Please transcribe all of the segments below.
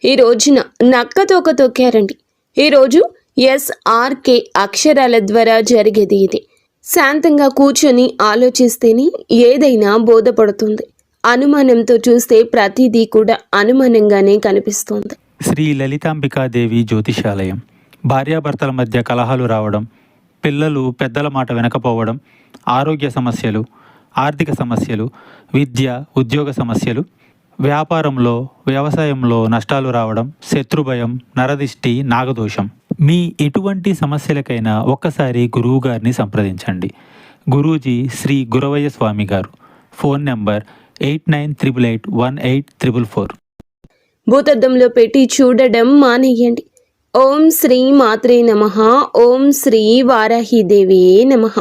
ఈ రోజున నక్కతోక తొక్కారండి. ఈరోజు SRK అక్షరాల ద్వారా జరిగేది ఇది. శాంతంగా కూర్చొని ఆలోచిస్తేనే ఏదైనా బోధపడుతుంది. అనుమానంతో చూస్తే ప్రతిదీ కూడా అనుమానంగానే కనిపిస్తోంది. శ్రీ లలితాంబికాదేవి జ్యోతిషాలయం. భార్యాభర్తల మధ్య కలహాలు రావడం, పిల్లలు పెద్దల మాట వినకపోవడం, ఆరోగ్య సమస్యలు, ఆర్థిక సమస్యలు, విద్య ఉద్యోగ సమస్యలు, వ్యాపారంలో వ్యవసాయంలో నష్టాలు రావడం, శత్రుభయం, నరదిష్టి, నాగదోషం. మీ ఎటువంటి సమస్యలకైనా ఒక్కసారి గురువుగారిని సంప్రదించండి. గురూజీ శ్రీ గురవయ్య స్వామి గారు. Phone number 8988818444. భూతద్దంలో పెట్టి చూడడం మానేయండి. ఓం శ్రీ మాత్రే నమః. ఓం శ్రీ వారాహిదేవి నమః.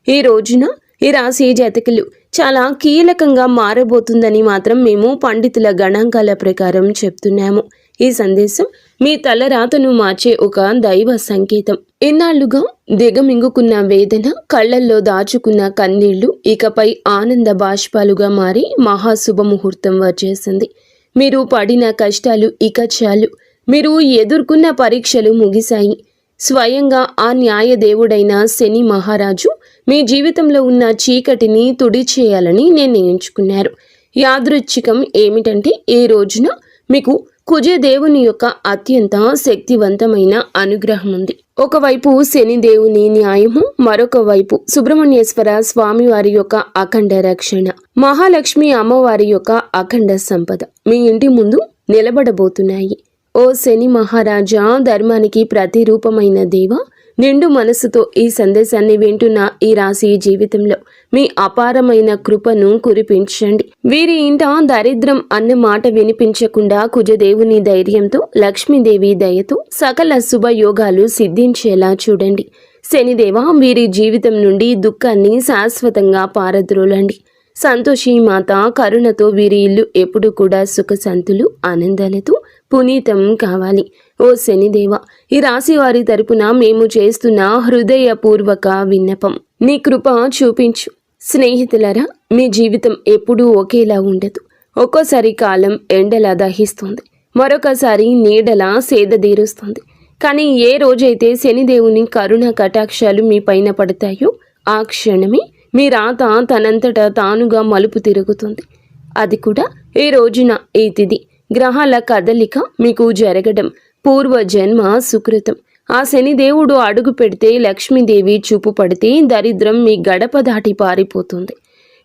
ఈ రోజున ఈ రాశి జాతకులు చాలా కీలకంగా మారబోతుందని మాత్రం మేము పండితుల గణాంకాల ప్రకారం చెప్తున్నాము. ఈ సందేశం మీ తలరాతను మార్చే ఒక దైవ సంకేతం. ఇన్నాళ్లుగా దిగమింగుకున్న వేదన, కళ్లల్లో దాచుకున్న కన్నీళ్లు ఇకపై ఆనంద బాష్పాలుగా మారి మహాశుభముహూర్తం వచ్చేసింది. మీరు పడిన కష్టాలు ఇక చాలు. మీరు ఎదుర్కొన్న పరీక్షలు ముగిశాయి. స్వయంగా ఆ న్యాయదేవుడైన శని మహారాజు మీ జీవితంలో ఉన్న చీకటిని తుడిచేయాలని నిర్ణయించుకున్నారు. యాదృచ్ఛికం ఏమిటంటే ఈ రోజున మీకు కుజదేవుని యొక్క అత్యంత శక్తివంతమైన అనుగ్రహం ఉంది. ఒకవైపు శనిదేవుని న్యాయము, మరొక వైపు సుబ్రహ్మణ్యేశ్వర స్వామివారి యొక్క అఖండ రక్షణ, మహాలక్ష్మి అమ్మవారి యొక్క అఖండ సంపద మీ ఇంటి ముందు నిలబడబోతున్నాయి. ఓ శని మహారాజా, ధర్మానికి ప్రతిరూపమైన దేవ, నిండు మనసుతో ఈ సందేశాన్ని వింటున్న ఈ రాశి జీవితంలో మీ అపారమైన కృపను కురిపించండి. వీరి ఇంట దరిద్రం అన్న మాట వినిపించకుండా కుజదేవుని ధైర్యంతో, లక్ష్మీదేవి దయతో సకల శుభయోగాలు సిద్ధించేలా చూడండి. శనిదేవ, వీరి జీవితం నుండి దుఃఖాన్ని శాశ్వతంగా పారద్రోలండి. సంతోషి మాత కరుణతో వీరి ఇల్లు ఎప్పుడు కూడా సుఖశాంతులు, ఆనందాలతో పునీతం కావాలి. ఓ శనిదేవ, ఈ రాశి వారి తరపున మేము చేస్తున్న హృదయపూర్వక విన్నపం, నీ కృప చూపించు. స్నేహితులరా, మీ జీవితం ఎప్పుడూ ఒకేలా ఉండదు. ఒక్కోసారి కాలం ఎండలా దహిస్తుంది, మరొకసారి నీడలా సేదదీరుస్తుంది. కానీ ఏ రోజైతే శనిదేవుని కరుణ కటాక్షాలు మీ పైన పడతాయో ఆ క్షణమే మీ రాత తనంతట తానుగా మలుపు తిరుగుతుంది. అది కూడా ఈ రోజున, ఈ తిథి, గ్రహాల కదలిక మీకు జరగడం పూర్వజన్మ సుకృతం. ఆ శనిదేవుడు అడుగు పెడితే, లక్ష్మీదేవి చూపు పడితే దరిద్రం మీ గడప దాటి పారిపోతుంది.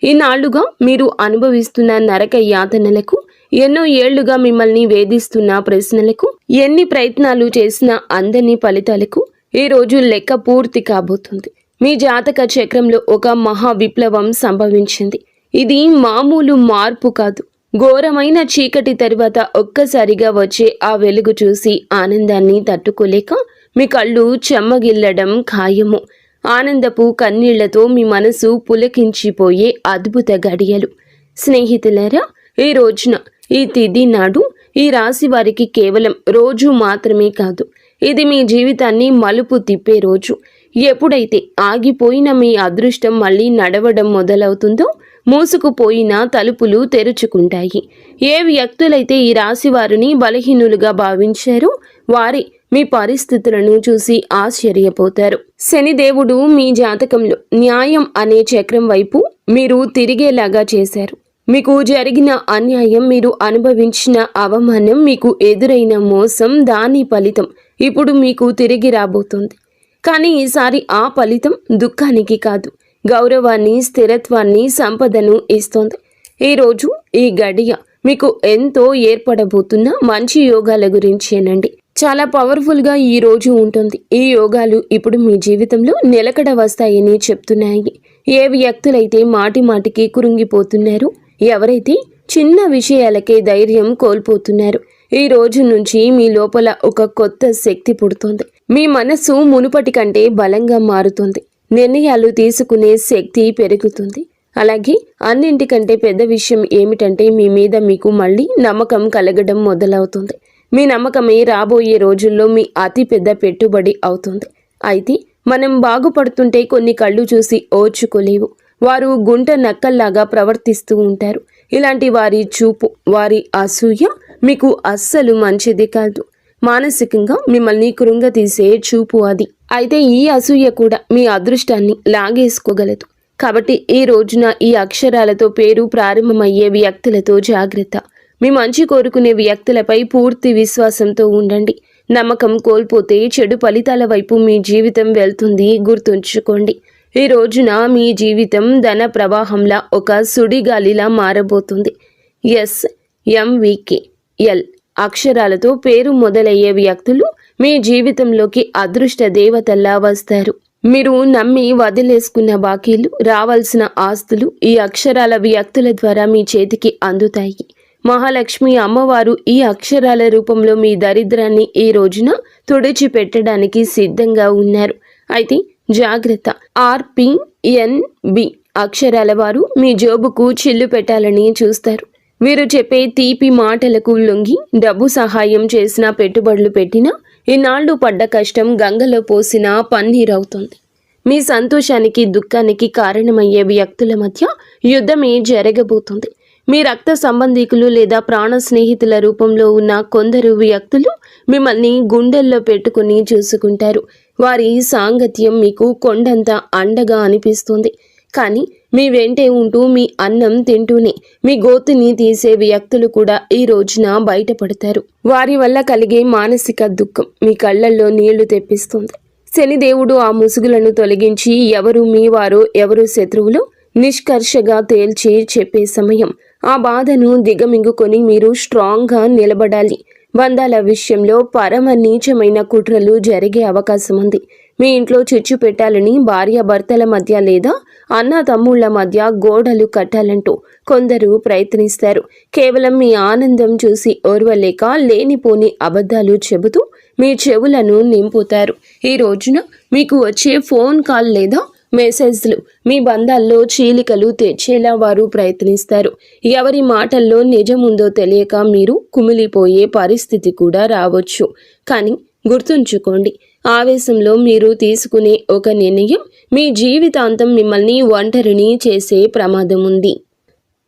ఈనాళ్లుగా మీరు అనుభవిస్తున్న నరక యాతనలకు, ఎన్నో ఏళ్లుగా మిమ్మల్ని వేధిస్తున్న ప్రశ్నలకు, ఎన్ని ప్రయత్నాలు చేసినా అందని ఫలితాలకు ఈ రోజు లెక్క పూర్తి కాబోతుంది. మీ జాతక చక్రంలో ఒక మహా విప్లవం సంభవించింది. ఇది మామూలు మార్పు కాదు. ఘోరమైన చీకటి తరువాత ఒక్కసారిగా వచ్చే ఆ వెలుగు చూసి ఆనందాన్ని తట్టుకోలేక మీ కళ్ళు చెమ్మగిల్లడం ఖాయము. ఆనందపు కన్నీళ్లతో మీ మనసు పులకించిపోయే అద్భుత గడియలు. స్నేహితులారా, ఈ రోజున, ఈ తిథి నాడు ఈ రాశి వారికి కేవలం రోజు మాత్రమే కాదు, ఇది మీ జీవితాన్ని మలుపు తిప్పే రోజు. ఎప్పుడైతే ఆగిపోయిన మీ అదృష్టం మళ్ళీ నడవడం మొదలవుతుందో, మూసుకుపోయిన తలుపులు తెరుచుకుంటాయి. ఏ వ్యక్తులైతే ఈ రాశి వారిని బలహీనులుగా భావించారో వారి మీ పరిస్థితులను చూసి ఆశ్చర్యపోతారు. శనిదేవుడు మీ జాతకంలో న్యాయం అనే చక్రం వైపు మీరు తిరిగేలాగా చేశారు. మీకు జరిగిన అన్యాయం, మీరు అనుభవించిన అవమానం, మీకు ఎదురైన మోసం, దాని ఫలితం ఇప్పుడు మీకు తిరిగి రాబోతుంది. కానీ ఈసారి ఆ ఫలితం దుఃఖానికి కాదు, గౌరవాన్ని, స్థిరత్వాన్ని, సంపదను ఇస్తోంది. ఈరోజు, ఈ గడియ మీకు ఎంతో ఏర్పడబోతున్న మంచి యోగాల గురించేనండి. చాలా పవర్ఫుల్గా ఈ రోజు ఉంటుంది. ఈ యోగాలు ఇప్పుడు మీ జీవితంలో నిలకడ వస్తాయని చెప్తున్నాయి. ఏ వ్యక్తులైతే మాటి మాటికి కురుంగిపోతున్నారో, ఎవరైతే చిన్న విషయాలకే ధైర్యం కోల్పోతున్నారు, ఈ రోజు నుంచి మీ లోపల ఒక కొత్త శక్తి పుడుతోంది. మీ మనస్సు మునుపటి కంటే బలంగా మారుతుంది. నిర్ణయాలు తీసుకునే శక్తి పెరుగుతుంది. అలాగే అన్నింటికంటే పెద్ద విషయం ఏమిటంటే, మీ మీద మీకు మళ్ళీ నమ్మకం కలగడం మొదలవుతుంది. మీ నమ్మకమే రాబోయే రోజుల్లో మీ అతి పెద్ద పెట్టుబడి అవుతుంది. అయితే మనం బాగుపడుతుంటే కొన్ని కళ్ళు చూసి ఓర్చుకోలేవు. వారు గుంట నక్కల్లాగా ప్రవర్తిస్తూ ఉంటారు. ఇలాంటి వారి చూపు, వారి అసూయ మీకు అస్సలు మంచిది కాదు. మానసికంగా మిమ్మల్ని కృంగతీసే చూపు అది. అయితే ఈ అసూయ కూడా మీ అదృష్టాన్ని లాగేసుకోగలదు. కాబట్టి ఈ రోజున ఈ అక్షరాలతో పేరు ప్రారంభమయ్యే వ్యక్తులతో జాగ్రత్త. మీ మంచి కోరుకునే వ్యక్తులపై పూర్తి విశ్వాసంతో ఉండండి. నమ్మకం కోల్పోతే చెడు ఫలితాల వైపు మీ జీవితం వెళ్తుంది, గుర్తుంచుకోండి. ఈ రోజున మీ జీవితం ధన ప్రవాహంలా ఒక సుడిగాలిలా మారబోతుంది. SMVKL అక్షరాలతో పేరు మొదలయ్యే వ్యక్తులు మీ జీవితంలోకి అదృష్ట దేవతల్లా వస్తారు. మీరు నమ్మి వదిలేసుకున్న బాకీలు, రావాల్సిన ఆస్తులు ఈ అక్షరాల వ్యక్తుల ద్వారా మీ చేతికి అందుతాయి. మహాలక్ష్మి అమ్మవారు ఈ అక్షరాల రూపంలో మీ దరిద్రాన్ని ఈ రోజున తుడిచిపెట్టడానికి సిద్ధంగా ఉన్నారు. అయితే జాగ్రత్త. RPNB అక్షరాల వారు మీ జోబుకు చిల్లు పెట్టాలని చూస్తారు. వీరు చెప్పే తీపి మాటలకు లొంగి డబ్బు సహాయం చేసినా, పెట్టుబడులు పెట్టినా ఇన్నాళ్లు పడ్డ కష్టం గంగలో పోసిన పన్నీరవుతుంది. మీ సంతోషానికి, దుఃఖానికి కారణమయ్యే వ్యక్తుల మధ్య యుద్ధమే జరగబోతుంది. మీ రక్త సంబంధికులు లేదా ప్రాణ స్నేహితుల రూపంలో ఉన్న కొందరు వ్యక్తులు మిమ్మల్ని గుండెల్లో పెట్టుకుని చూసుకుంటారు. వారి సాంగత్యం మీకు కొండంత అండగా అనిపిస్తుంది. కానీ మీ వెంటే ఉంటూ మీ అన్నం తింటూనే మీ గోతిని తీసే వ్యక్తులు కూడా ఈ రోజున బయటపడతారు. వారి వల్ల కలిగే మానసిక దుఃఖం మీ కళ్ళల్లో నీళ్లు తెప్పిస్తుంది. శనిదేవుడు ఆ ముసుగులను తొలగించి ఎవరు మీ వారో, ఎవరు శత్రువులో నిష్కర్షగా తేల్చి చెప్పే సమయం. ఆ బాధను దిగమింగుకొని మీరు స్ట్రాంగ్గా నిలబడాలి. బంధాల విషయంలో పరమ నీచమైన కుట్రలు జరిగే అవకాశం ఉంది. మీ ఇంట్లో చిచ్చు పెట్టాలని భార్యాభర్తల మధ్య లేదా అన్న తమ్ముళ్ల మధ్య గోడలు కట్టాలంటూ కొందరు ప్రయత్నిస్తారు. కేవలం మీ ఆనందం చూసి ఓర్వలేక లేనిపోని అబద్ధాలు చెబుతూ మీ చెవులను నింపుతారు. ఈ రోజున మీకు వచ్చే ఫోన్ కాల్ లేదా మెసేజ్లు మీ బంధాల్లో చీలికలు తెచ్చేలా వారు ప్రయత్నిస్తారు. ఎవరి మాటల్లో నిజముందో తెలియక మీరు కుమిలిపోయే పరిస్థితి కూడా రావచ్చు. కానీ గుర్తుంచుకోండి, ఆవేశంలో మీరు తీసుకునే ఒక నిర్ణయం మీ జీవితాంతం మిమ్మల్ని ఒంటరిని చేసే ప్రమాదం ఉంది.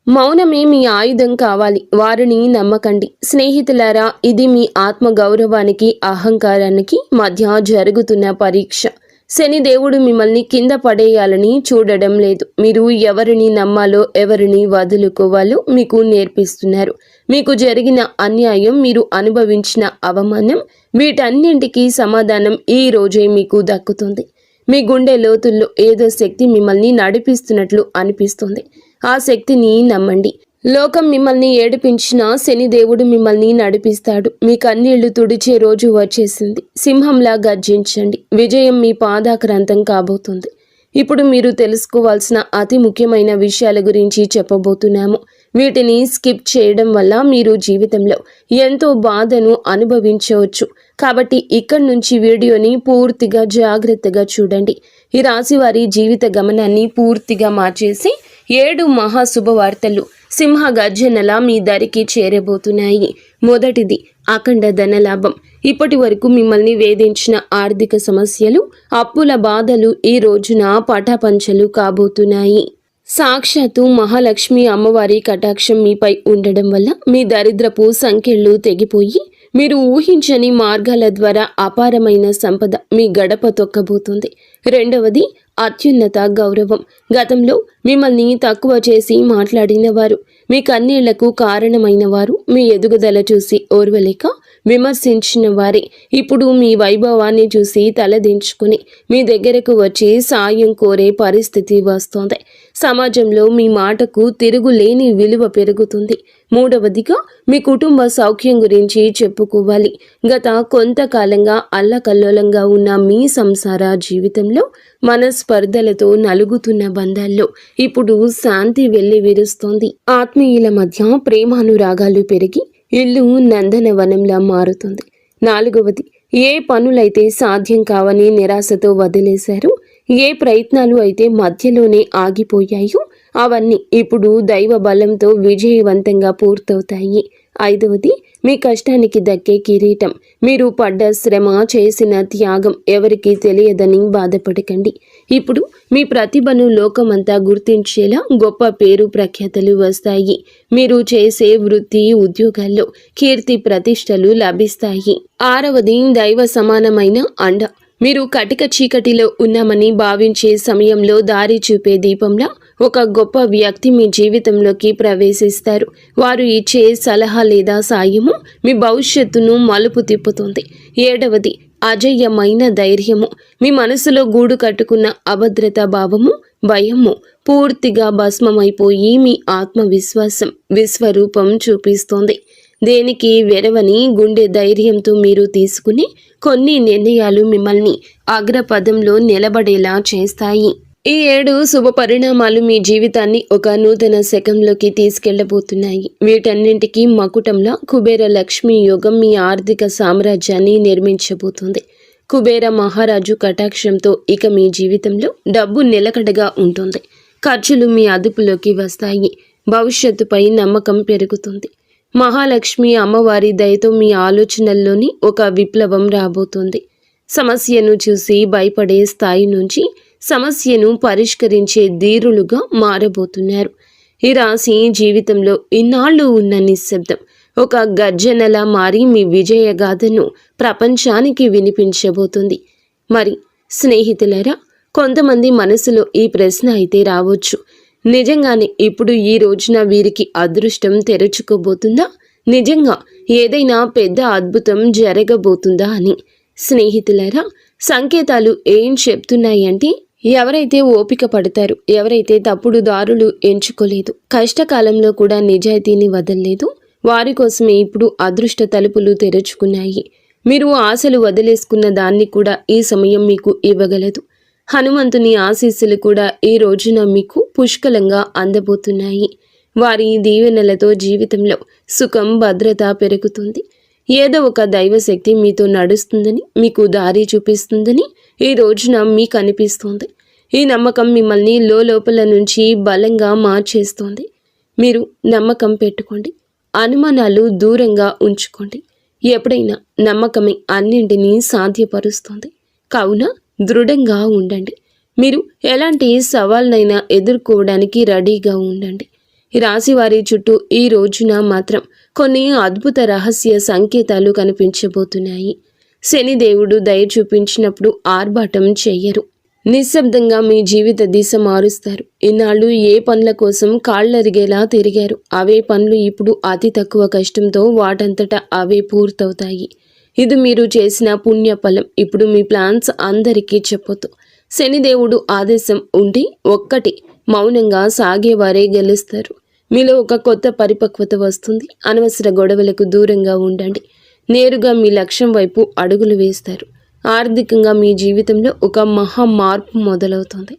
మౌనమే మీ ఆయుధం కావాలి. వారిని నమ్మకండి. స్నేహితులారా, ఇది మీ ఆత్మ గౌరవానికి, అహంకారానికి మధ్య జరుగుతున్న పరీక్ష. శనిదేవుడు మిమ్మల్ని కింద పడేయాలని చూడడం లేదు. మీరు ఎవరిని నమ్మాలో, ఎవరిని వదులుకోవాలో మీకు నేర్పిస్తున్నారు. మీకు జరిగిన అన్యాయం, మీరు అనుభవించిన అవమానం, వీటన్నింటికీ సమాధానం ఈ రోజే మీకు దక్కుతుంది. మీ గుండె లోతుల్లో ఏదో శక్తి మిమ్మల్ని నడిపిస్తున్నట్లు అనిపిస్తుంది. ఆ శక్తిని నమ్మండి. లోకం మిమ్మల్ని ఏడిపించినా శనిదేవుడు మిమ్మల్ని నడిపిస్తాడు. మీ కన్నీళ్లు తుడిచే రోజు వచ్చేసింది. సింహంలా గర్జించండి. విజయం మీ పాదాక్రాంతం కాబోతుంది. ఇప్పుడు మీరు తెలుసుకోవాల్సిన అతి ముఖ్యమైన విషయాల గురించి చెప్పబోతున్నాము. వీటిని స్కిప్ చేయడం వల్ల మీరు జీవితంలో ఎంతో బాధను అనుభవించవచ్చు. కాబట్టి ఇక్కడి నుంచి వీడియోని పూర్తిగా జాగ్రత్తగా చూడండి. ఈ రాశి వారి జీవిత గమనాన్ని పూర్తిగా మార్చేసి 7 మహాశుభవార్తలు సింహ గర్జనలా మీ దరికి చేరబోతున్నాయి. మొదటిది అఖండ ధనలాభం. ఇప్పటి వరకు మిమ్మల్ని వేధించిన ఆర్థిక సమస్యలు, అప్పుల బాధలు ఈ రోజున పటాపంచలు కాబోతున్నాయి. సాక్షాత్తు మహాలక్ష్మి అమ్మవారి కటాక్షం మీపై ఉండడం వల్ల మీ దరిద్రపు సంఖ్యలు తెగిపోయి మీరు ఊహించని మార్గాల ద్వారా అపారమైన సంపద మీ గడప తొక్కబోతుంది. రెండవది అత్యున్నత గౌరవం. గతంలో మిమ్మల్ని తక్కువ చేసి మాట్లాడిన వారు, మీ కన్నీళ్లకు కారణమైన వారు, మీ ఎదుగుదల చూసి ఓర్వలేక విమర్శించిన వారే ఇప్పుడు మీ వైభవాన్ని చూసి తలదించుకుని మీ దగ్గరకు వచ్చి సాయం కోరే పరిస్థితి వస్తోంది. సమాజంలో మీ మాటకు తిరుగులేని విలువ పెరుగుతుంది. మూడవదిగా మీ కుటుంబ సౌఖ్యం గురించి చెప్పుకోవాలి. గత కొంతకాలంగా అల్లకల్లోలంగా ఉన్న మీ సంసార జీవితంలో మనస్పర్ధలతో నలుగుతున్న బంధాల్లో ఇప్పుడు శాంతి వెళ్లి విరుస్తోంది. ఆత్మీయుల మధ్య ప్రేమానురాగాలు పెరిగి ఇల్లు నందనవనంలా మారుతుంది. నాలుగవది, ఏ పనులైతే సాధ్యం కావని నిరాశతో వదిలేశారో, ఏ ప్రయత్నాలు అయితే మధ్యలోనే ఆగిపోయాయో అవన్నీ ఇప్పుడు దైవ బలంతో విజయవంతంగా పూర్తవుతాయి. ఐదవది, మీ కష్టానికి దక్కే కిరీటం. మీరు పడ్డ శ్రమ, చేసిన త్యాగం ఎవరికీ తెలియదని బాధపడకండి. ఇప్పుడు మీ ప్రతిభను లోకమంతా గుర్తించేలా గొప్ప పేరు ప్రఖ్యాతలు వస్తాయి. మీరు చేసే వృత్తి, ఉద్యోగాల్లో కీర్తి ప్రతిష్టలు లభిస్తాయి. ఆరవది, దైవ సమానమైన అండ. మీరు కటిక చీకటిలో ఉన్నామని భావించే సమయంలో దారి చూపే దీపంలా ఒక గొప్ప వ్యక్తి మీ జీవితంలోకి ప్రవేశిస్తారు. వారు ఇచ్చే సలహా లేదా సాయము మీ భవిష్యత్తును మలుపు తిప్పుతుంది. ఏడవది, అజేయమైన ధైర్యము. మీ మనసులో గూడు కట్టుకున్న అభద్రతా భావము, భయము పూర్తిగా భస్మమైపోయి మీ ఆత్మవిశ్వాసం విశ్వరూపం చూపిస్తుంది. దేనికి వెరవని గుండె ధైర్యంతో మీరు తీసుకునే కొన్ని నిర్ణయాలు మిమ్మల్ని అగ్రపదంలో నిలబడేలా చేస్తాయి. ఈ 7 శుభ పరిణామాలు మీ జీవితాన్ని ఒక నూతన శకంలోకి తీసుకెళ్లబోతున్నాయి. వీటన్నింటికీ మకుటంలా కుబేర లక్ష్మీ యోగం మీ ఆర్థిక సామ్రాజ్యాన్ని నిర్మించబోతుంది. కుబేర మహారాజు కటాక్షంతో ఇక మీ జీవితంలో డబ్బు నిలకడగా ఉంటుంది. ఖర్చులు మీ అదుపులోకి వస్తాయి. భవిష్యత్తుపై నమ్మకం పెరుగుతుంది. మహాలక్ష్మి అమ్మవారి దయతో మీ ఆలోచనల్లోని ఒక విప్లవం రాబోతుంది. సమస్యను చూసి భయపడే స్థాయి నుంచి సమస్యను పరిష్కరించే ధీరులుగా మారబోతున్నారు. ఈ రాశి జీవితంలో ఇన్నాళ్ళు ఉన్న నిశ్శబ్దం ఒక గర్జనలా మారి మీ విజయగాథను ప్రపంచానికి వినిపించబోతుంది. మరి స్నేహితులరా, కొంతమంది మనసులో ఈ ప్రశ్న అయితే రావచ్చు, నిజంగానే ఇప్పుడు ఈ రోజున వీరికి అదృష్టం తెరుచుకోబోతుందా? నిజంగా ఏదైనా పెద్ద అద్భుతం జరగబోతుందా అని. స్నేహితులారా, సంకేతాలు ఏం చెప్తున్నాయంటే, ఎవరైతే ఓపిక పడతారు, ఎవరైతే తప్పుడు దారులు ఎంచుకోలేదు, కష్టకాలంలో కూడా నిజాయితీని వదలలేదు, వారి కోసమే ఇప్పుడు అదృష్ట తలుపులు తెరుచుకున్నాయి. మీరు ఆశలు వదిలేసుకున్న దాన్ని కూడా ఈ సమయం మీకు ఇవ్వగలదు. హనుమంతుని ఆశీస్సులు కూడా ఈ రోజున మీకు పుష్కలంగా అందబోతున్నాయి. వారి దీవెనలతో జీవితంలో సుఖం, భద్రత పెరుగుతుంది. ఏదో ఒక దైవశక్తి మీతో నడుస్తుందని, మీకు దారి చూపిస్తుందని ఈ రోజున మీకు అనిపిస్తుంది. ఈ నమ్మకం మిమ్మల్ని లోపల నుంచి బలంగా మార్చేస్తుంది. మీరు నమ్మకం పెట్టుకోండి. అనుమానాలు దూరంగా ఉంచుకోండి. ఎప్పుడైనా నమ్మకమే అన్నింటినీ సాధ్యపరుస్తుంది. కావున దృఢంగా ఉండండి. మీరు ఎలాంటి సవాళ్ళనైనా ఎదుర్కోవడానికి రెడీగా ఉండండి. ఈ రాశి వారి చుట్టూ ఈ రోజున మాత్రం కొన్ని అద్భుత రహస్య సంకేతాలు కనిపించబోతున్నాయి. శనిదేవుడు దయ చూపించినప్పుడు ఆర్భాటం చెయ్యరు. నిశ్శబ్దంగా మీ జీవిత దిశ మారుస్తారు. ఇన్నాళ్ళు ఏ పనుల కోసం కాళ్ళరిగేలా తిరిగారు, అవే పనులు ఇప్పుడు అతి తక్కువ కష్టంతో వాటంతటా అవే పూర్తవుతాయి. ఇది మీరు చేసిన పుణ్యఫలం. ఇప్పుడు మీ ప్లాన్స్ అందరికీ చెప్పొద్దు. శనిదేవుడు ఆదేశం ఉండి ఒక్కటి మౌనంగా సాగేవారే గెలుస్తారు. మీలో ఒక కొత్త పరిపక్వత వస్తుంది. అనవసర గొడవలకు దూరంగా ఉండండి. నేరుగా మీ లక్ష్యం వైపు అడుగులు వేస్తారు. ఆర్థికంగా మీ జీవితంలో ఒక మహా మార్పు మొదలవుతుంది.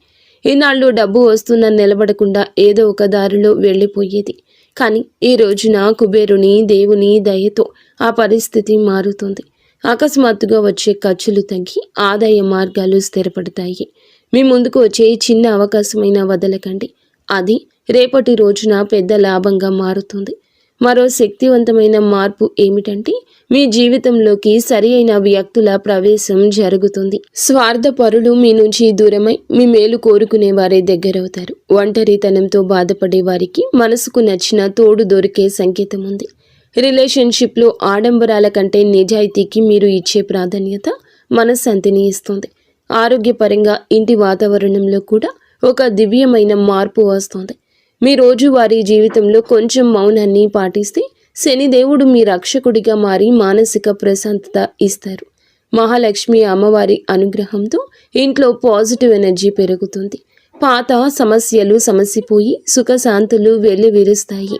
ఈనాళ్ళు డబ్బు వస్తున్న నిలబడకుండా ఏదో ఒక దారిలో వెళ్ళిపోయేది. కానీ ఈ రోజున కుబేరుని దేవుని దయతో ఆ పరిస్థితి మారుతుంది. అకస్మాత్తుగా వచ్చే ఖర్చులు తగ్గి ఆదాయ మార్గాలు స్థిరపడతాయి. మీ ముందుకు వచ్చే చిన్న అవకాశమైనా వదలకండి. అది రేపటి రోజున పెద్ద లాభంగా మారుతుంది. మరో శక్తివంతమైన మార్పు ఏమిటంటే, మీ జీవితంలోకి సరి అయిన వ్యక్తుల ప్రవేశం జరుగుతుంది. స్వార్థపరులు మీ నుంచి దూరమై మీ మేలు కోరుకునే వారే దగ్గరవుతారు. ఒంటరితనంతో బాధపడే వారికి మనసుకు నచ్చిన తోడు దొరికే సంకేతం ఉంది. రిలేషన్షిప్లో ఆడంబరాల కంటే నిజాయితీకి మీరు ఇచ్చే ప్రాధాన్యత మనశ్శాంతిని ఇస్తుంది. ఆరోగ్యపరంగా ఇంటి వాతావరణంలో కూడా ఒక దివ్యమైన మార్పు వస్తుంది. మీ రోజువారీ జీవితంలో కొంచెం మౌనాన్ని పాటిస్తే శనిదేవుడు మీ రక్షకుడిగా మారి మానసిక ప్రశాంతత ఇస్తారు. మహాలక్ష్మి అమ్మవారి అనుగ్రహంతో ఇంట్లో పాజిటివ్ ఎనర్జీ పెరుగుతుంది. పాత సమస్యలు సమసిపోయి సుఖశాంతులు వెల్లివిరుస్తాయి.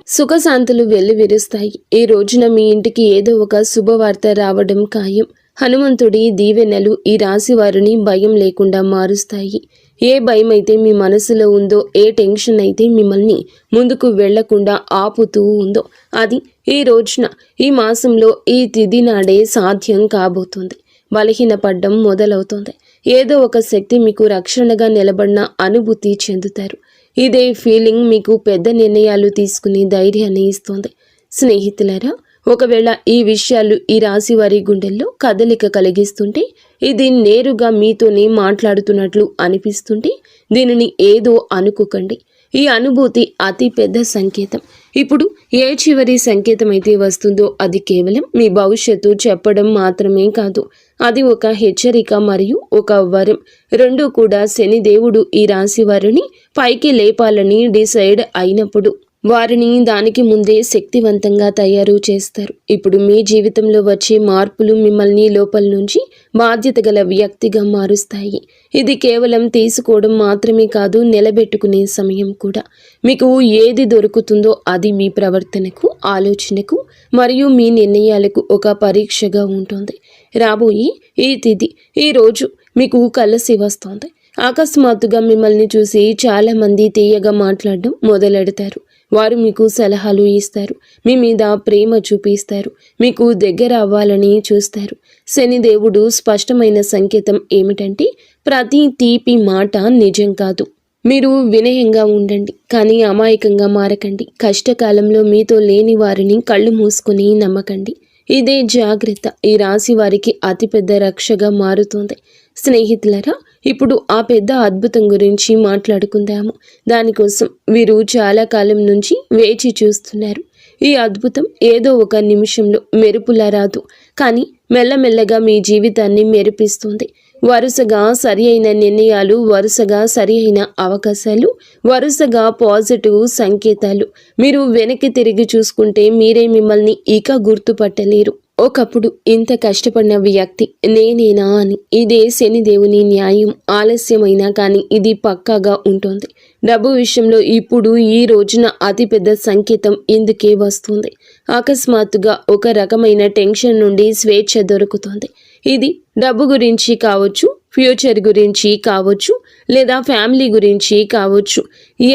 ఈ రోజున మీ ఇంటికి ఏదో ఒక శుభవార్త రావడం ఖాయం. హనుమంతుడి దీవెనలు ఈ రాశి వారిని భయం లేకుండా మారుస్తాయి. ఏ భయం అయితే మీ మనసులో ఉందో, ఏ టెన్షన్ అయితే మిమ్మల్ని ముందుకు వెళ్లకుండా ఆపుతూ ఉందో, అది ఈ రోజున, ఈ మాసంలో, ఈ తిథి నాడే సాధ్యం కాబోతుంది. బలహీనపడ్డం మొదలవుతుంది. ఏదో ఒక శక్తి మీకు రక్షణగా నిలబడిన అనుభూతి చెందుతారు. ఇదే ఫీలింగ్ మీకు పెద్ద నిర్ణయాలు తీసుకునే ధైర్యాన్ని ఇస్తుంది. స్నేహితులారా, ఒకవేళ ఈ విషయాలు ఈ రాశి వారి గుండెల్లో కదలిక కలిగిస్తుంటే, ఇది నేరుగా మీతోనే మాట్లాడుతున్నట్లు అనిపిస్తుంటే దీనిని ఏదో అనుకోకండి. ఈ అనుభూతి అతి పెద్ద సంకేతం. ఇప్పుడు ఏ చివరి సంకేతం అయితే వస్తుందో అది కేవలం మీ భవిష్యత్తు చెప్పడం మాత్రమే కాదు, అది ఒక హెచ్చరిక మరియు ఒక వరం. రెండూ కూడా శనిదేవుడు ఈ రాశి వారిని పైకి లేపాలని డిసైడ్ అయినప్పుడు వారిని దానికి ముందే శక్తివంతంగా తయారు చేస్తారు. ఇప్పుడు మీ జీవితంలో వచ్చే మార్పులు మిమ్మల్ని లోపల నుంచి బాధ్యత గల వ్యక్తిగా మారుస్తాయి. ఇది కేవలం తీసుకోవడం మాత్రమే కాదు, నిలబెట్టుకునే సమయం కూడా. మీకు ఏది దొరుకుతుందో అది మీ ప్రవర్తనకు, ఆలోచనకు మరియు మీ నిర్ణయాలకు ఒక పరీక్షగా ఉంటుంది. రాబోయే ఈ తిథి, ఈ రోజు మీకు కలిసి వస్తుంది. అకస్మాత్తుగా మిమ్మల్ని చూసి చాలామంది తీయగా మాట్లాడడం మొదలెడతారు. వారు మీకు సలహాలు ఇస్తారు, మీ మీద ప్రేమ చూపిస్తారు, మీకు దగ్గర అవ్వాలని చూస్తారు. శనిదేవుడు స్పష్టమైన సంకేతం ఏమిటంటే, ప్రతి తీపి మాట నిజం కాదు. మీరు వినయంగా ఉండండి, కానీ అమాయకంగా మారకండి. కష్టకాలంలో మీతో లేని వారిని కళ్ళు మూసుకొని నమ్మకండి. ఇదే జాగ్రత్త ఈ రాశి వారికి అతిపెద్ద రక్షగా మారుతుంది. స్నేహితులరా, ఇప్పుడు ఆ పెద్ద అద్భుతం గురించి మాట్లాడుకుందాము. దానికోసం వీరు చాలా కాలం నుంచి వేచి చూస్తున్నారు. ఈ అద్భుతం ఏదో ఒక నిమిషంలో మెరుపులా రాదు, కానీ మెల్లమెల్లగా మీ జీవితాన్ని మెరిపిస్తుంది. వరుసగా సరి అయిన నిర్ణయాలు, వరుసగా సరి అయిన అవకాశాలు, వరుసగా పాజిటివ్ సంకేతాలు. మీరు వెనక్కి తిరిగి చూసుకుంటే మీరే మిమ్మల్ని ఇక గుర్తుపట్టలేరు. ఒకప్పుడు ఇంత కష్టపడిన వ్యక్తి నేనేనా అని. ఇదే శనిదేవుని న్యాయం. ఆలస్యమైనా కానీ ఇది పక్కాగా ఉంటుంది. డబ్బు విషయంలో ఇప్పుడు ఈ రోజున అతిపెద్ద సంకేతం ఇందుకే వస్తుంది. అకస్మాత్తుగా ఒక రకమైన టెన్షన్ నుండి స్వేచ్ఛ దొరుకుతుంది. ఇది డబ్బు గురించి కావచ్చు, ఫ్యూచర్ గురించి కావచ్చు, లేదా ఫ్యామిలీ గురించి కావచ్చు.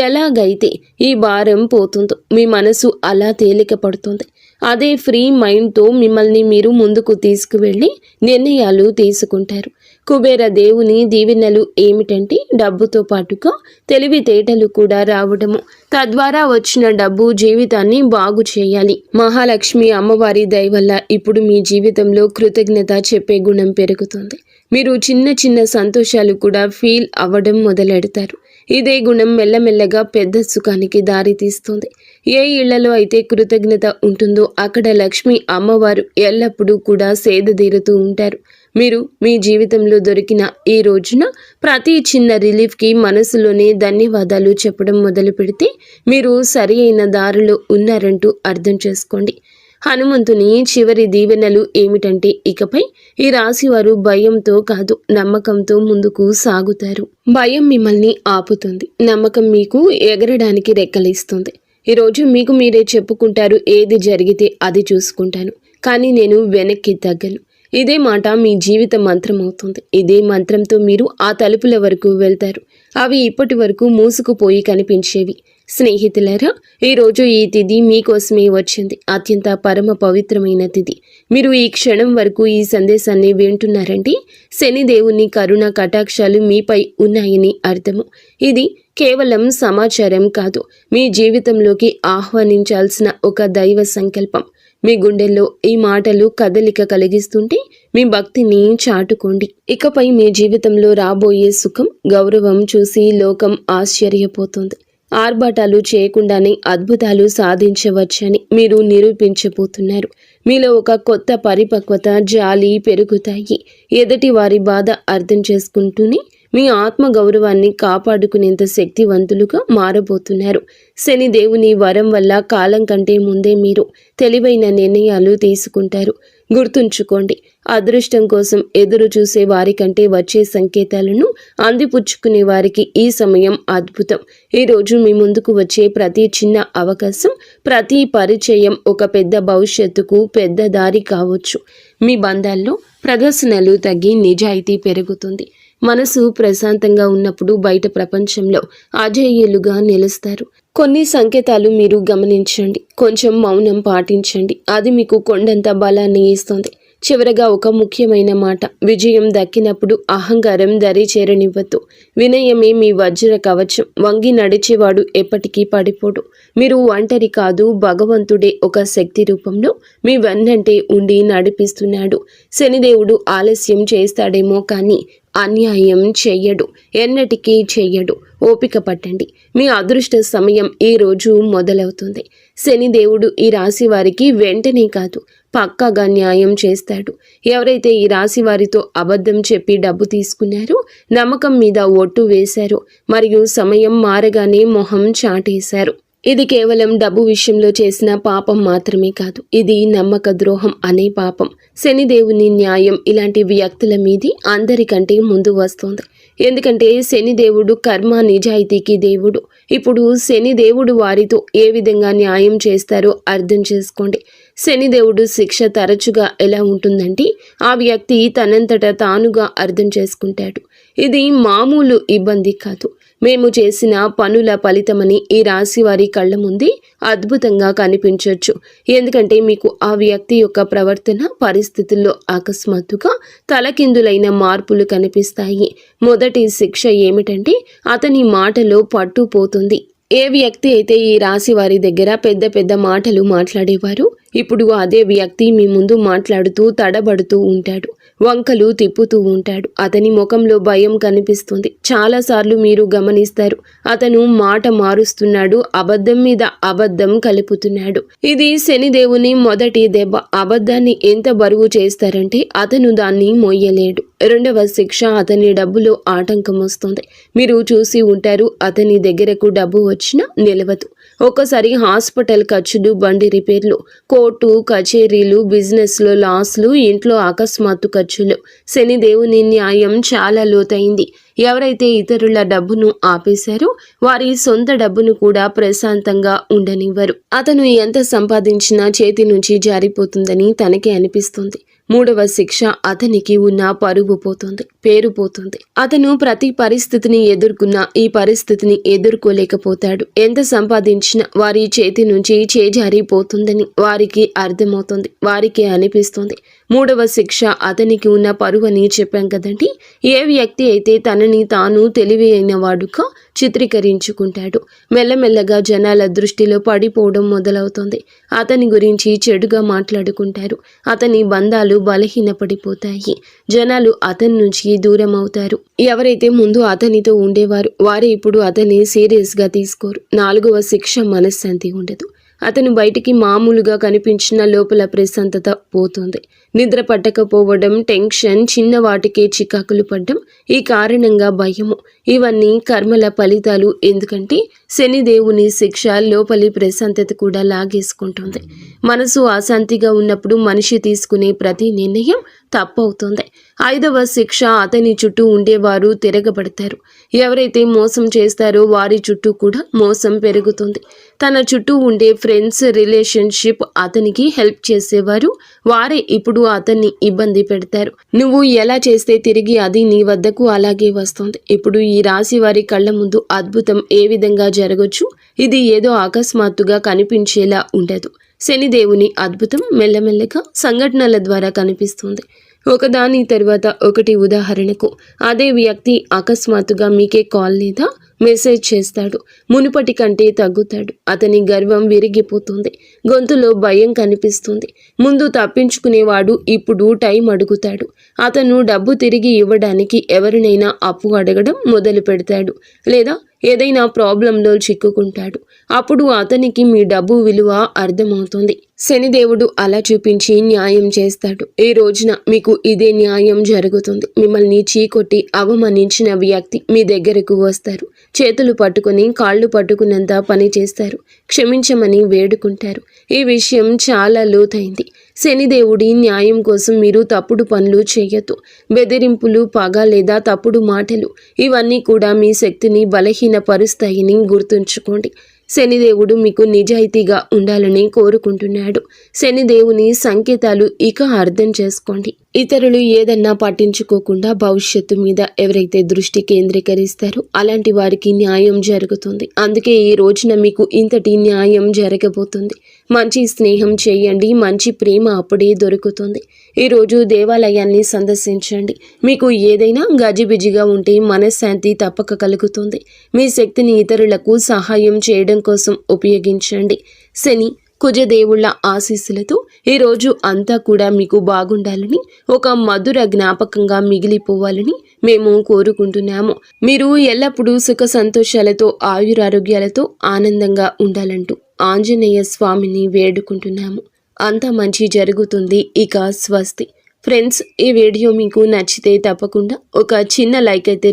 ఎలాగైతే ఈ భారం పోతుందో మీ మనసు అలా తేలిక పడుతుంది. అదే ఫ్రీ మైండ్తో మిమ్మల్ని మీరు ముందుకు తీసుకువెళ్ళి నిర్ణయాలు తీసుకుంటారు. కుబేర దేవుని దీవెనలు ఏమిటంటే, డబ్బుతో పాటుగా తెలివితేటలు కూడా రావడము. తద్వారా వచ్చిన డబ్బు జీవితాన్ని బాగు చేయాలి. మహాలక్ష్మి అమ్మవారి దయ వల్ల ఇప్పుడు మీ జీవితంలో కృతజ్ఞత చెప్పే గుణం పెరుగుతుంది. మీరు చిన్న చిన్న సంతోషాలు కూడా ఫీల్ అవ్వడం మొదలెడతారు. ఇదే గుణం మెల్లమెల్లగా పెద్ద సుఖానికి దారితీస్తుంది. ఏ ఇళ్లలో అయితే కృతజ్ఞత ఉంటుందో అక్కడ లక్ష్మి అమ్మవారు ఎల్లప్పుడూ కూడా సేదతీరుతూ ఉంటారు. మీరు మీ జీవితంలో దొరికిన ఈ రోజున ప్రతి చిన్న రిలీఫ్కి మనసులోనే ధన్యవాదాలు చెప్పడం మొదలు పెడితే మీరు సరి అయిన దారిలో ఉన్నారంటూ అర్థం చేసుకోండి. హనుమంతుని చివరి దీవెనలు ఏమిటంటే, ఇకపై ఈ రాశివారు భయంతో కాదు, నమ్మకంతో ముందుకు సాగుతారు. భయం మిమ్మల్ని ఆపుతుంది, నమ్మకం మీకు ఎగరడానికి రెక్కలిస్తుంది. ఈరోజు మీకు మీరే చెప్పుకుంటారు, ఏది జరిగితే అది చూసుకుంటాను, కానీ నేను వెనక్కి తగ్గను. ఇదే మాట మీ జీవిత మంత్రం అవుతుంది. ఇదే మంత్రంతో మీరు ఆ తలుపుల వరకు వెళ్తారు. అవి ఇప్పటి వరకు మూసుకుపోయి కనిపించేవి. స్నేహితులారా, ఈరోజు ఈ తిథి మీకోసమే వచ్చింది. అత్యంత పరమ పవిత్రమైన తిథి. మీరు ఈ క్షణం వరకు ఈ సందేశాన్ని వింటున్నారంటే శనిదేవుని కరుణ కటాక్షాలు మీపై ఉన్నాయని అర్థము. ఇది కేవలం సమాచారం కాదు, మీ జీవితంలోకి ఆహ్వానించాల్సిన ఒక దైవ సంకల్పం. మీ గుండెల్లో ఈ మాటలు కదలిక కలిగిస్తుంటే మీ భక్తిని చాటుకోండి. ఇకపై మీ జీవితంలో రాబోయే సుఖం, గౌరవం చూసి లోకం ఆశ్చర్యపోతుంది. ఆర్భాటాలు చేయకుండానే అద్భుతాలు సాధించవచ్చని మీరు నిరూపించబోతున్నారు. మీలో ఒక కొత్త పరిపక్వత, జాలి పెరుగుతాయి. ఎదుటి వారి బాధ అర్థం చేసుకుంటూనే మీ ఆత్మ గౌరవాన్ని కాపాడుకునేంత శక్తివంతులుగా మారబోతున్నారు. శని దేవుని వరం వల్ల కాలం కంటే ముందే మీరు తెలివైన నిర్ణయాలు తీసుకుంటారు. గుర్తుంచుకోండి, అదృష్టం కోసం ఎదురు చూసే వారికంటే వచ్చే సంకేతాలను అందిపుచ్చుకునే వారికి ఈ సమయం అద్భుతం. ఈరోజు మీ ముందుకు వచ్చే ప్రతి చిన్న అవకాశం, ప్రతి పరిచయం ఒక పెద్ద భవిష్యత్తుకు పెద్ద దారి కావచ్చు. మీ బంధాల్లో ప్రదర్శనలు తగ్గి నిజాయితీ పెరుగుతుంది. మనసు ప్రశాంతంగా ఉన్నప్పుడు బయట ప్రపంచంలో అజేయులుగా నిలుస్తారు. కొన్ని సంకేతాలు మీరు గమనించండి, కొంచెం మౌనం పాటించండి. అది మీకు కొండంత బలాన్ని ఇస్తుంది. చివరగా ఒక ముఖ్యమైన మాట, విజయం దక్కినప్పుడు అహంకారం దరి చేరనివ్వద్దు. వినయమే మీ వజ్ర కవచం. వంగి నడిచేవాడు ఎప్పటికీ పడిపోడు. మీరు ఒంటరి కాదు, భగవంతుడే ఒక శక్తి రూపంలో మీ వెన్నంటే ఉండి నడిపిస్తున్నాడు. శనిదేవుడు ఆలస్యం చేస్తాడేమో కానీ అన్యాయం చెయ్యడు, ఎన్నటికీ చెయ్యడు. ఓపిక పట్టండి, మీ అదృష్ట సమయం ఈ రోజు మొదలవుతుంది. శనిదేవుడు ఈ రాశి వారికి వెంటనే కాదు, పక్కాగా న్యాయం చేస్తాడు. ఎవరైతే ఈ రాశి వారితో అబద్ధం చెప్పి డబ్బు తీసుకున్నారో, నమ్మకం మీద ఒట్టు వేశారో, మరియు సమయం మారగానే మొహం చాటేశారు, ఇది కేవలం డబ్బు విషయంలో చేసిన పాపం మాత్రమే కాదు, ఇది నమ్మక ద్రోహం అనే పాపం. శనిదేవుని న్యాయం ఇలాంటి వ్యక్తుల మీది అందరికంటే ముందు వస్తుంది. ఎందుకంటే శనిదేవుడు కర్మ నిజాయితీకి దేవుడు. ఇప్పుడు శనిదేవుడు వారితో ఏ విధంగా న్యాయం చేస్తారో అర్థం చేసుకోండి. శనిదేవుడు శిక్ష తరచుగా ఎలా ఉంటుందంటే, ఆ వ్యక్తి తనంతట తానుగా అర్థం చేసుకుంటాడు. ఇది మామూలు ఇబ్బంది కాదు, మేము చేసిన పనుల ఫలితమని ఈ రాశి వారి కళ్ళ ముందే అద్భుతంగా కనిపించవచ్చు. ఎందుకంటే మీకు ఆ వ్యక్తి యొక్క ప్రవర్తన పరిస్థితుల్లో అకస్మాత్తుగా తలకిందులైన మార్పులు కనిపిస్తాయి. మొదటి శిక్ష ఏమిటంటే, అతని మాటలో పట్టు పోతుంది. ఏ వ్యక్తి అయితే ఈ రాశి వారి దగ్గర పెద్ద పెద్ద మాటలు మాట్లాడేవారు, ఇప్పుడు అదే వ్యక్తి మీ ముందు మాట్లాడుతూ తడబడుతూ ఉంటాడు, వంకలు తిప్పుతూ ఉంటాడు. అతని ముఖంలో భయం కనిపిస్తుంది. చాలాసార్లు మీరు గమనిస్తారు, అతను మాట మారుస్తున్నాడు, అబద్ధం మీద అబద్ధం కలుపుతున్నాడు. ఇది శనిదేవుని మొదటి దెబ్బ. అబద్ధాన్ని ఎంత బరువు చేస్తారంటే అతను దాన్ని మోయలేడు. రెండవ శిక్ష, అతని డబ్బులో ఆటంకం వస్తుంది. మీరు చూసి ఉంటారు, అతని దగ్గరకు డబ్బు వచ్చినా నిలవదు. ఒక్కసారి హాస్పిటల్ ఖర్చులు, బండి రిపేర్లు, కోర్టు కచేరీలు, బిజినెస్లో లాస్లు, ఇంట్లో అకస్మాత్తు ఖర్చులు. శనిదేవుని న్యాయం చాలా లోతైంది. ఎవరైతే ఇతరుల డబ్బును ఆపేశారో వారి సొంత డబ్బును కూడా ప్రశాంతంగా ఉండనివ్వరు. అతను ఎంత సంపాదించినా చేతి నుంచి జారిపోతుందని తనకే అనిపిస్తుంది. మూడవ శిక్ష, అతనికి ఉన్న పరువు పోతుంది, పేరు పోతుంది. అతను ప్రతి పరిస్థితిని ఎదుర్కొన్నా ఈ పరిస్థితిని ఎదుర్కోలేకపోతాడు. ఎంత సంపాదించినా వారి చేతి నుంచి చేజారిపోతుందని వారికి అర్థమవుతుంది, వారికి అనిపిస్తుంది. మూడవ శిక్ష, అతనికి ఉన్న పరువు అని చెప్పాం కదండి. ఏ వ్యక్తి అయితే తనని తాను తెలివైన వాడుగా చిత్రీకరించుకుంటాడు, మెల్లమెల్లగా జనాల దృష్టిలో పడిపోవడం మొదలవుతుంది. అతని గురించి చెడుగా మాట్లాడుకుంటారు, అతని బంధాలు బలహీనపడిపోతాయి, జనాలు అతని నుంచి దూరం అవుతారు. ఎవరైతే ముందు అతనితో ఉండేవారు వారే ఇప్పుడు అతన్ని సీరియస్గా తీసుకోరు. నాలుగవ శిక్ష, మనశ్శాంతి ఉండదు. అతను బయటికి మామూలుగా కనిపించిన లోపల ప్రశాంతత పోతుంది. నిద్ర పట్టకపోవడం, టెన్షన్, చిన్న వాటికే చికాకులు పడ్డం, ఈ కారణంగా భయము, ఇవన్నీ కర్మల ఫలితాలు. ఎందుకంటే శనిదేవుని శిక్ష లోపలి ప్రశాంతత కూడా లాగేసుకుంటుంది. మనసు అశాంతిగా ఉన్నప్పుడు మనిషి తీసుకునే ప్రతి నిర్ణయం తప్పవుతుంది. ఐదవ శిక్ష, అతని చుట్టూ ఉండేవారు తిరగబడతారు. ఎవరైతే మోసం చేస్తారో వారి చుట్టూ కూడా మోసం పెరుగుతుంది. తన చుట్టూ ఉండే ఫ్రెండ్స్, రిలేషన్షిప్, అతనికి హెల్ప్ చేసేవారు వారే ఇప్పుడు అతన్ని ఇబ్బంది పెడతారు. నువ్వు ఎలా చేస్తే తిరిగి అది నీ వద్దకు అలాగే వస్తుంది. ఇప్పుడు ఈ రాశి వారి కళ్ళ ముందు అద్భుతం ఏ విధంగా జరగచ్చు, ఇది ఏదో అకస్మాత్తుగా కనిపించేలా ఉండదు. శనిదేవుని అద్భుతం మెల్లమెల్లగా సంఘటనల ద్వారా కనిపిస్తుంది, ఒకదాని తర్వాత ఒకటి. ఉదాహరణకు, అదే వ్యక్తి అకస్మాత్తుగా మీకే కాల్ లేదా మెసేజ్ చేస్తాడు. మునుపటి కంటే తగ్గుతాడు. అతని గర్వం విరిగిపోతుంది, గొంతులో భయం కనిపిస్తుంది. ముందు తప్పించుకునేవాడు ఇప్పుడు టైం అడుగుతాడు. అతను డబ్బు తిరిగి ఇవ్వడానికి ఎవరినైనా అప్పు అడగడం మొదలు పెడతాడు, లేదా ఏదైనా ప్రాబ్లంలో చిక్కుకుంటాడు. అప్పుడు అతనికి మీ డబ్బు విలువ అర్థమవుతుంది. శనిదేవుడు అలా చూపించి న్యాయం చేస్తాడు. ఈ రోజున మీకు ఇదే న్యాయం జరుగుతుంది. మిమ్మల్ని చీకొట్టి అవమానించిన వ్యక్తి మీ దగ్గరకు వస్తారు. చేతులు పట్టుకుని కాళ్ళు పట్టుకున్నంత పని చేస్తారు. క్షమించమని వేడుకుంటారు. ఈ విషయం చాలా లోతైంది. శనిదేవుడి న్యాయం కోసం మీరు తప్పుడు పనులు చేయొద్దు. బెదిరింపులు, పగ లేదా తప్పుడు మాటలు, ఇవన్నీ కూడా మీ శక్తిని బలహీనపరుస్తాయని గుర్తుంచుకోండి. శనిదేవుడు మీకు నిజాయితీగా ఉండాలని కోరుకుంటున్నాడు. శనిదేవుని సంకేతాలు ఇక అర్థం చేసుకోండి. ఇతరులు ఏదన్నా పట్టించుకోకుండా భవిష్యత్తు మీద ఎవరైతే దృష్టి కేంద్రీకరిస్తారో అలాంటి వారికి న్యాయం జరుగుతుంది. అందుకే ఈ రోజున మీకు ఇంతటి న్యాయం జరగబోతుంది. మంచి స్నేహం చేయండి, మంచి ప్రేమ అప్పుడే దొరుకుతుంది. ఈరోజు దేవాలయాన్ని సందర్శించండి. మీకు ఏదైనా గజిబిజిగా ఉంటే మనశ్శాంతి తప్పక కలుగుతుంది. మీ శక్తిని ఇతరులకు సహాయం చేయడం కోసం ఉపయోగించండి. శని కుజదేవుళ్ళ ఆశీస్సులతో ఈరోజు అంతా కూడా మీకు బాగుండాలని, ఒక మధుర జ్ఞాపకంగా మిగిలిపోవాలని మేము కోరుకుంటున్నాము. మీరు ఎల్లప్పుడూ సుఖ సంతోషాలతో ఆయురారోగ్యాలతో ఆనందంగా ఉండాలంటూ ఆంజనేయ స్వామిని వేడుకుంటున్నాము. అంతా మంచి జరుగుతుంది. ఇక స్వస్తి. ఫ్రెండ్స్, ఈ వీడియో మీకు నచ్చితే తప్పకుండా ఒక చిన్న లైక్ అయితే